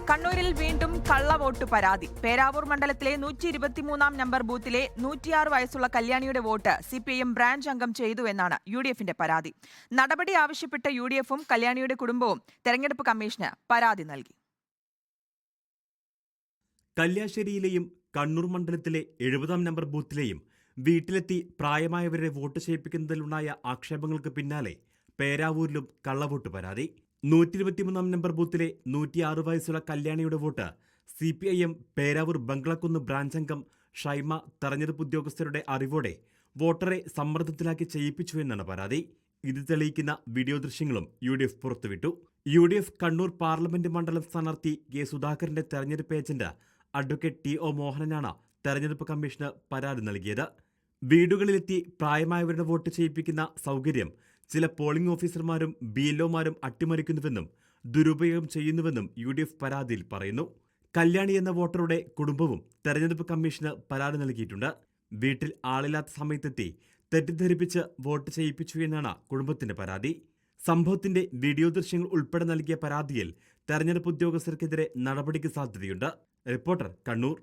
കണ്ണൂരിൽ വീണ്ടും കള്ളവോട്ട് പരാതി. പേരാവൂർ മണ്ഡലത്തിലെ 123 നമ്പർ ബൂത്തിലെ 106 വയസ്സുള്ള കല്യാണിയുടെ വോട്ട് സിപിഐഎം ബ്രാഞ്ച് അംഗം ചെയ്തുവെന്നാണ് യുഡിഎഫിന്റെ പരാതി. നടപടി ആവശ്യപ്പെട്ട് യുഡിഎഫും കല്യാണിയുടെ കുടുംബവും തെരഞ്ഞെടുപ്പ് കമ്മീഷന് പരാതി നൽകി. കല്യാശ്ശേരിയിലെയും കണ്ണൂർ മണ്ഡലത്തിലെ 70 നമ്പർ ബൂത്തിലെയും വീട്ടിലെത്തി പ്രായമായവരെ വോട്ട് ചെയ്യിപ്പിക്കുന്നതിലുണ്ടായ ആക്ഷേപങ്ങൾക്ക് പിന്നാലെ പേരാവൂരിലും കള്ളവോട്ട് പരാതി. 123 നമ്പർ ബൂത്തിലെ 106 വയസ്സുള്ള കല്യാണിയുടെ വോട്ട് സിപിഐഎം പേരാവൂർ ബംഗ്ലക്കുന്ന് ബ്രാഞ്ച് അംഗം ഷൈമ തെരഞ്ഞെടുപ്പ് ഉദ്യോഗസ്ഥരുടെ അറിവോടെ വോട്ടറെ സമ്മർദ്ദത്തിലാക്കി ചെയ്യിപ്പിച്ചു എന്നാണ് പരാതി. ഇത് തെളിയിക്കുന്ന വീഡിയോ ദൃശ്യങ്ങളും യുഡിഎഫ് പുറത്തുവിട്ടു. യുഡിഎഫ് കണ്ണൂർ പാർലമെന്റ് മണ്ഡലം സ്ഥാനാർത്ഥി കെ സുധാകരന്റെ തെരഞ്ഞെടുപ്പ് ഏജന്റ് അഡ്വക്കേറ്റ് ടി.ഒ. മോഹനനാണ് തെരഞ്ഞെടുപ്പ് കമ്മീഷന് പരാതി നൽകിയത്. വീടുകളിലെത്തി പ്രായമായവരുടെ വോട്ട് ചെയ്യിപ്പിക്കുന്ന സൗകര്യം ചില പോളിംഗ് ഓഫീസർമാരും ബിഎൽഒമാരും അട്ടിമറിക്കുന്നുവെന്നും ദുരുപയോഗം ചെയ്യുന്നുവെന്നും യുഡിഎഫ് പരാതിയിൽ പറയുന്നു. കല്യാണി എന്ന വോട്ടറുടെ കുടുംബവും തെരഞ്ഞെടുപ്പ് കമ്മീഷന് പരാതി നൽകിയിട്ടുണ്ട്. വീട്ടിൽ ആളില്ലാത്ത സമയത്തെത്തി തെറ്റിദ്ധരിപ്പിച്ച് വോട്ട് ചെയ്യിപ്പിച്ചു എന്നാണ് കുടുംബത്തിന്റെ പരാതി. സംഭവത്തിന്റെ വീഡിയോ ദൃശ്യങ്ങൾ ഉൾപ്പെടെ നൽകിയ പരാതിയിൽ തെരഞ്ഞെടുപ്പ് ഉദ്യോഗസ്ഥർക്കെതിരെ നടപടിക്ക് സാധ്യതയുണ്ട്. റിപ്പോർട്ടർ, കണ്ണൂർ.